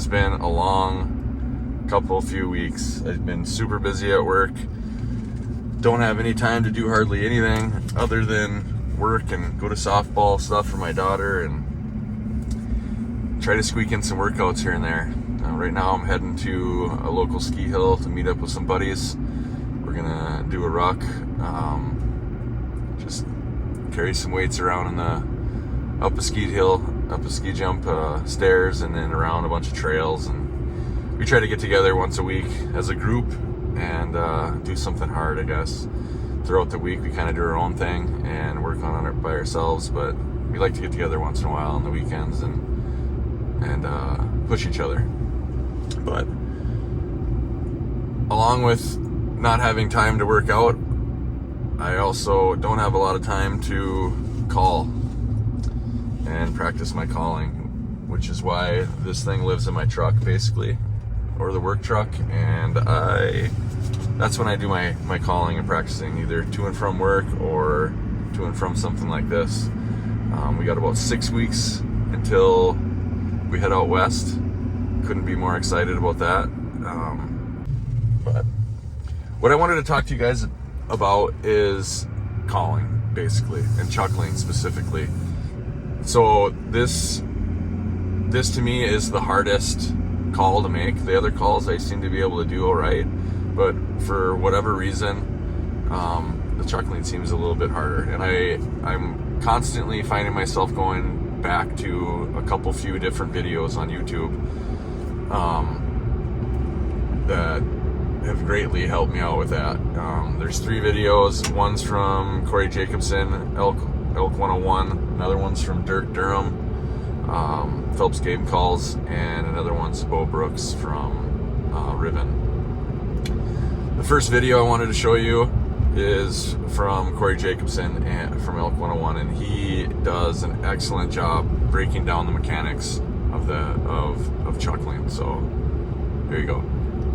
has been a long few weeks. I've been super busy at work. Don't have any time to do hardly anything other than work and go to softball stuff for my daughter and try to squeak in some workouts here and there. Right now I'm heading to a local ski hill to meet up with some buddies. We're gonna do a ruck, just carry some weights around up a ski jump, stairs, and then around a bunch of trails. And we try to get together once a week as a group and do something hard, I guess. Throughout the week we kind of do our own thing and work on it by ourselves, but we like to get together once in a while on the weekends and push each other. But along with not having time to work out, I also don't have a lot of time to call and practice my calling, which is why this thing lives in my truck basically, or the work truck, and that's when I do my calling and practicing, either to and from work or to and from something like this. We got about 6 weeks until we head out west. Couldn't be more excited about that. But what I wanted to talk to you guys about is calling, basically, and chuckling specifically. So this to me is the hardest call to make. The other calls I seem to be able to do all right, but for whatever reason, the chuckling seems a little bit harder. And I'm constantly finding myself going back to a few different videos on YouTube that have greatly helped me out with that. There's 3 videos. One's from Corey Jacobson, Elk 101. Another one's from Dirk Durham, Phelps Game Calls, and another one's Bo Brooks from Riven. The first video I wanted to show you is from Corey Jacobson and from Elk 101, and he does an excellent job breaking down the mechanics of chuckling. So here you go.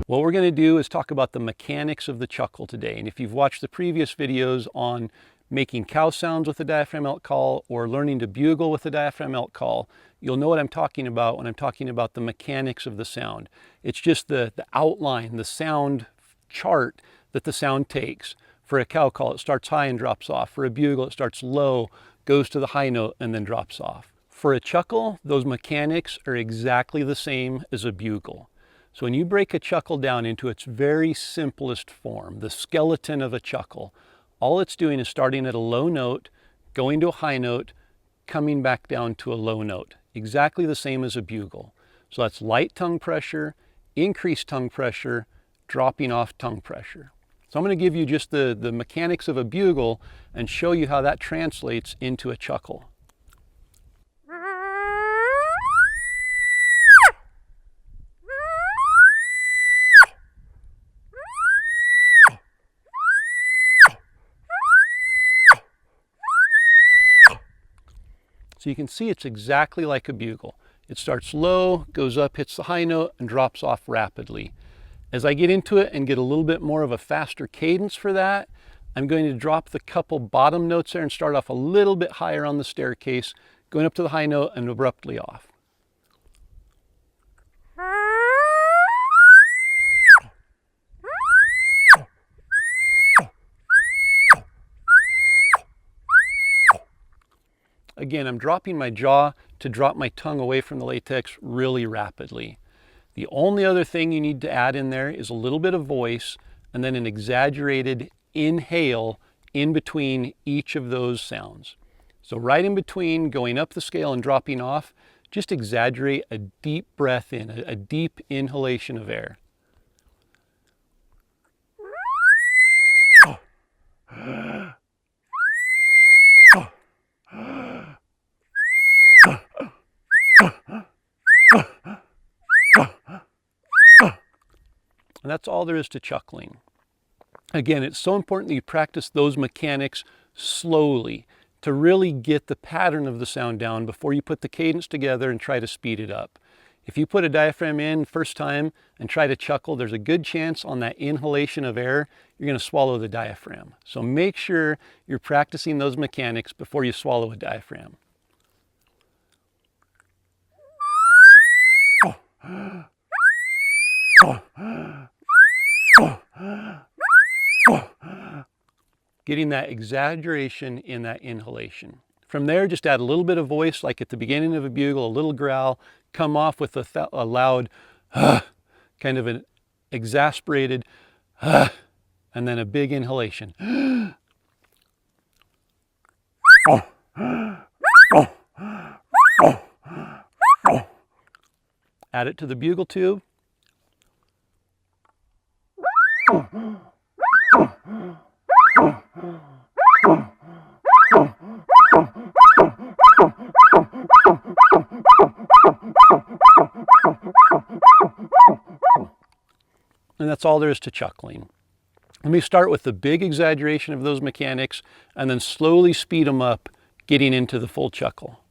What we're going to do is talk about the mechanics of the chuckle today. And if you've watched the previous videos on making cow sounds with the diaphragm elk call or learning to bugle with the diaphragm elk call, you'll know what I'm talking about when I'm talking about the mechanics of the sound. It's just the outline, the sound chart that the sound takes. For a cow call, it starts high and drops off. For a bugle, it starts low, goes to the high note, and then drops off. For a chuckle, those mechanics are exactly the same as a bugle. So when you break a chuckle down into its very simplest form, the skeleton of a chuckle, all it's doing is starting at a low note, going to a high note, coming back down to a low note. Exactly the same as a bugle. So that's light tongue pressure, increased tongue pressure, dropping off tongue pressure. So I'm going to give you just the mechanics of a bugle and show you how that translates into a chuckle. So you can see it's exactly like a bugle. It starts low, goes up, hits the high note, and drops off rapidly. As I get into it and get a little bit more of a faster cadence for that, I'm going to drop the couple bottom notes there and start off a little bit higher on the staircase, going up to the high note and abruptly off. Again, I'm dropping my jaw to drop my tongue away from the latex really rapidly. The only other thing you need to add in there is a little bit of voice and then an exaggerated inhale in between each of those sounds. So right in between going up the scale and dropping off, just exaggerate a deep breath in, a deep inhalation of air. And that's all there is to chuckling. Again, it's so important that you practice those mechanics slowly to really get the pattern of the sound down before you put the cadence together and try to speed it up. If you put a diaphragm in first time and try to chuckle, there's a good chance on that inhalation of air, you're going to swallow the diaphragm. So make sure you're practicing those mechanics before you swallow a diaphragm. Getting that exaggeration in that inhalation. From there, just add a little bit of voice, like at the beginning of a bugle, a little growl, come off with a loud, kind of an exasperated, and then a big inhalation. Add it to the bugle tube. And that's all there is to chuckling. Let me start with the big exaggeration of those mechanics and then slowly speed them up, getting into the full chuckle.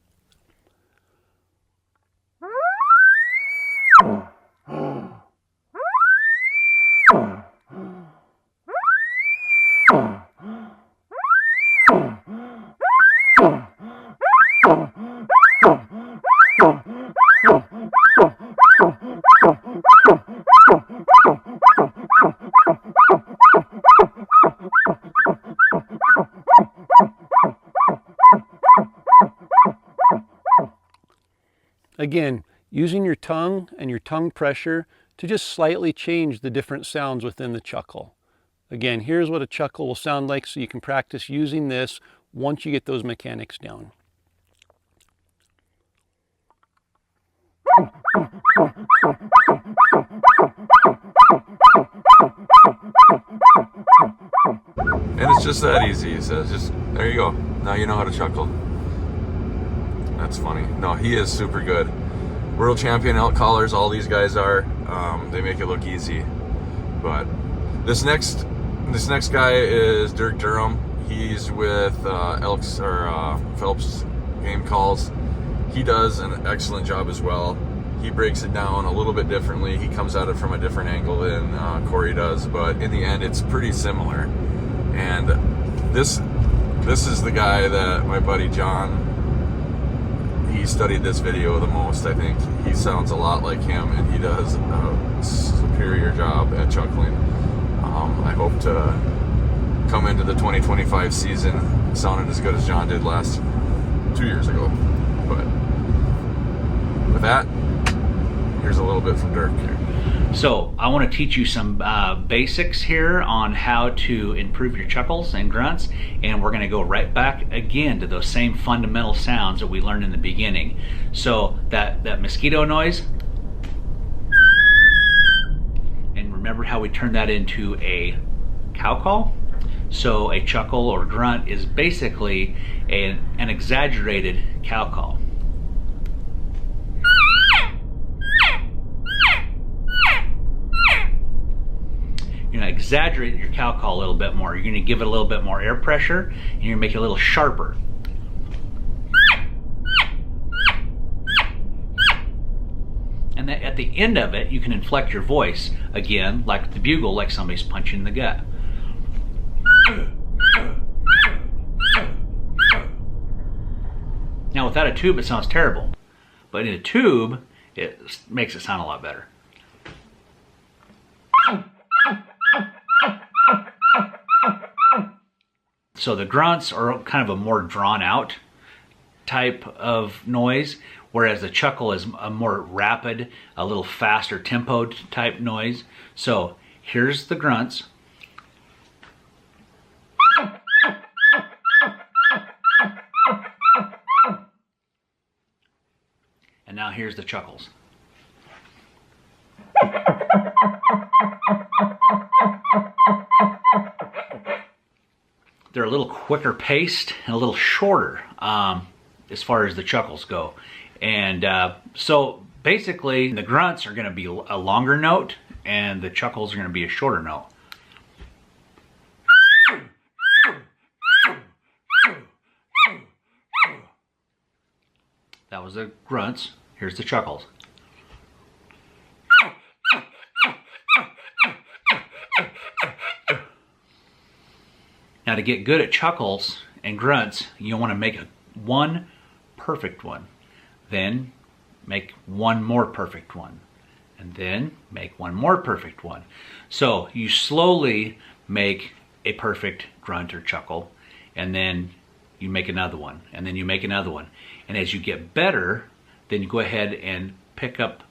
Again, using your tongue and your tongue pressure to just slightly change the different sounds within the chuckle. Again, here's what a chuckle will sound like so you can practice using this once you get those mechanics down. And it's just that easy, he says. Just, there you go. Now you know how to chuckle. That's funny. No, he is super good. World champion elk callers, all these guys are. They make it look easy. But this next guy is Dirk Durham. He's with Elks or Phelps Game Calls. He does an excellent job as well. He breaks it down a little bit differently. He comes at it from a different angle than Corey does, but in the end, it's pretty similar. And this is the guy that my buddy John, he studied this video the most. I think he sounds a lot like him, and he does a superior job at chuckling. I hope to come into the 2025 season sounding as good as John did last 2 years ago. But with that, here's a little bit from Dirk here. So I want to teach you some basics here on how to improve your chuckles and grunts, and we're going to go right back again to those same fundamental sounds that we learned in the beginning. So that mosquito noise, and remember how we turned that into a cow call? So a chuckle or grunt is basically an exaggerated cow call. You're going to exaggerate your cow call a little bit more. You're going to give it a little bit more air pressure, and you're going to make it a little sharper. And then at the end of it, you can inflect your voice again, like the bugle, like somebody's punching the gut. Now without a tube, it sounds terrible. But in a tube, it makes it sound a lot better. So the grunts are kind of a more drawn out type of noise, whereas the chuckle is a more rapid, a little faster tempoed type noise. So here's the grunts. And now here's the chuckles. They're a little quicker paced and a little shorter as far as the chuckles go. And so basically the grunts are going to be a longer note and the chuckles are going to be a shorter note. That was the grunts. Here's the chuckles. Now to get good at chuckles and grunts, you want to make one perfect one. Then make one more perfect one. and then make one more perfect one. So you slowly make a perfect grunt or chuckle, and then you make another one, and then you make another one. And as you get better, then you go ahead and pick up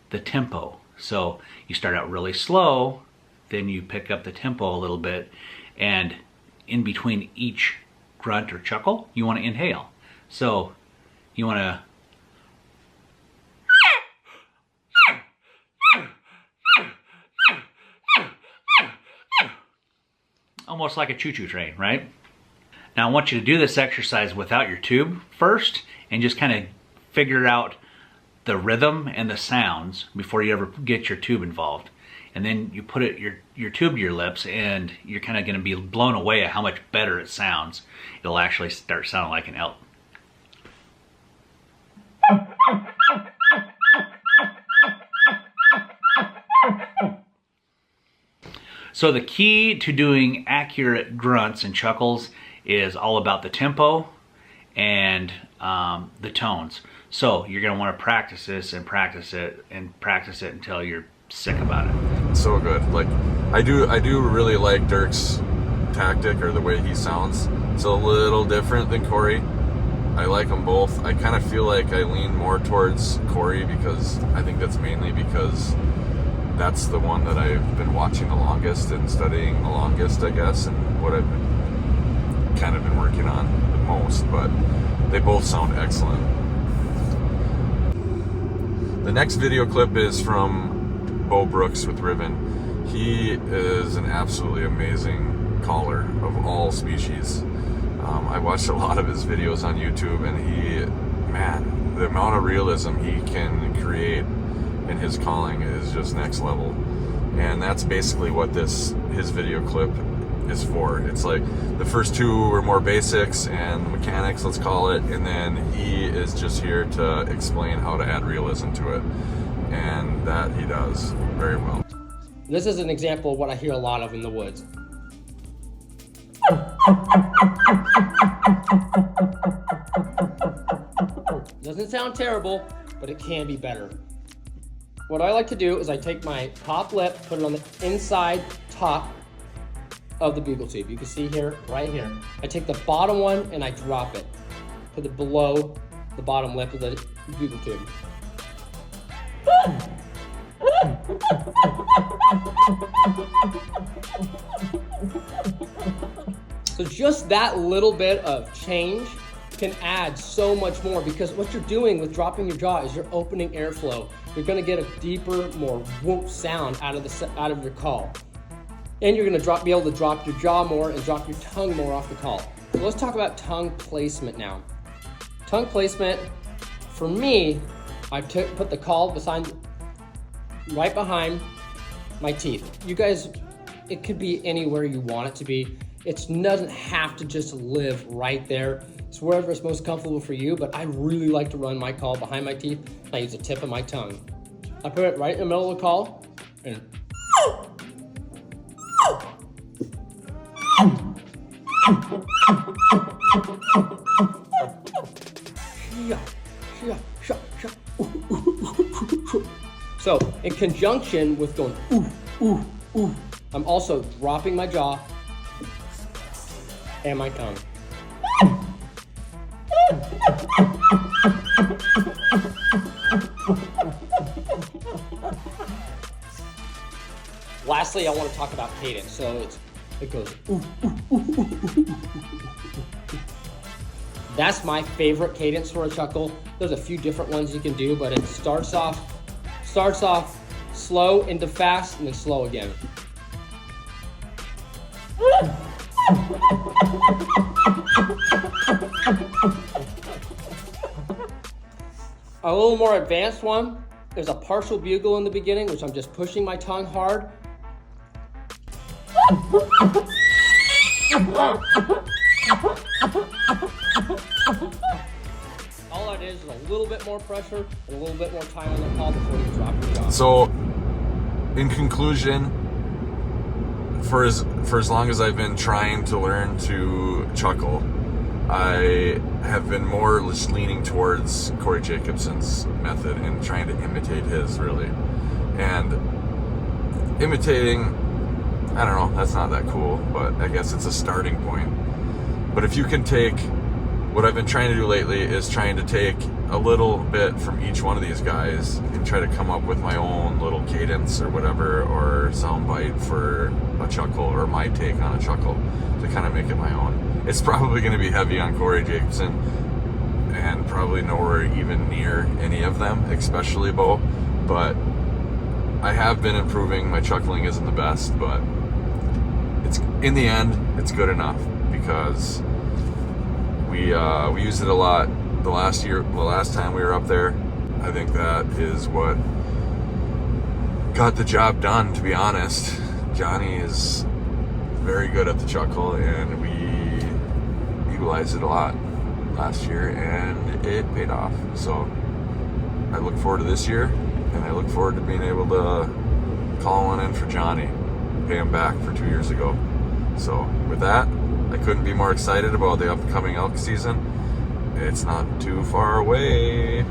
the tempo. So you start out really slow, then you pick up the tempo a little bit, and in between each grunt or chuckle, you want to inhale. So you want to almost like a choo-choo train, right? Now I want you to do this exercise without your tube first and just kind of figure out the rhythm and the sounds before you ever get your tube involved. And then you put your tube to your lips, and you're kind of going to be blown away at how much better it sounds. It'll actually start sounding like an elk. So the key to doing accurate grunts and chuckles is all about the tempo and the tones. So you're going to want to practice this and practice it and practice it until you're sick about it. So good. Like I do really like Dirk's tactic, or the way he sounds. It's a little different than Corey. I like them both. I kind of feel like I lean more towards Corey, because I think that's mainly because that's the one that I've been watching the longest and studying the longest, I guess, and what I've kind of been working on the most. But they both sound excellent. The next video clip is from Bo Brooks with Riven. He is an absolutely amazing caller of all species. I watched a lot of his videos on YouTube, and man, the amount of realism he can create in his calling is just next level. And that's basically what his video clip is for. It's like the first two were more basics and mechanics, let's call it, and then he is just here to explain how to add realism to it, and that he does very well. This is an example of what I hear a lot of in the woods. Doesn't sound terrible, but it can be better. What I like to do is I take my top lip, put it on the inside top of the bugle tube. You can see here, right here. I take the bottom one and I drop it. Put it below the bottom lip of the bugle tube. So just that little bit of change can add so much more, because what you're doing with dropping your jaw is you're opening airflow. You're going to get a deeper, more whoop sound out of your call. And you're going to be able to drop your jaw more and drop your tongue more off the call. So let's talk about tongue placement now. Tongue placement, for me, I put the call right behind my teeth. You guys, it could be anywhere you want it to be. It doesn't have to just live right there. It's wherever it's most comfortable for you, but I really like to run my call behind my teeth. I use the tip of my tongue. I put it right in the middle of the call, and so in conjunction with going ooh, ooh, ooh, I'm also dropping my jaw and my tongue. Lastly, I want to talk about cadence. So it goes ooh, ooh, ooh, ooh, ooh. That's my favorite cadence for a chuckle. There's a few different ones you can do, but it starts off slow into fast and then slow again. A little more advanced one, there's a partial bugle in the beginning, which I'm just pushing my tongue hard. All that is a little bit more pressure and a little bit more time on the call before you drop your jaw. So, in conclusion, for as long as I've been trying to learn to chuckle, I have been more leaning towards Corey Jacobson's method and trying to imitate his, really. And imitating, I don't know, that's not that cool, but I guess it's a starting point. But if you can take, what I've been trying to do lately is trying to take a little bit from each one of these guys and try to come up with my own little cadence or whatever, or sound bite for a chuckle, or my take on a chuckle, to kind of make it my own. It's probably going to be heavy on Corey Jacobson, and probably nowhere even near any of them, especially Bo. But I have been improving. My chuckling isn't the best, but it's, in the end, it's good enough, because we used it a lot the last time we were up there. I think that is what got the job done, to be honest. Johnny is very good at the chuckle, and we utilized it a lot last year, and it paid off. So I look forward to this year, and I look forward to being able to call one in for Johnny, pay him back for 2 years ago. So with that, I couldn't be more excited about the upcoming elk season. It's not too far away.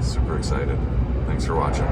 Super excited. Thanks for watching.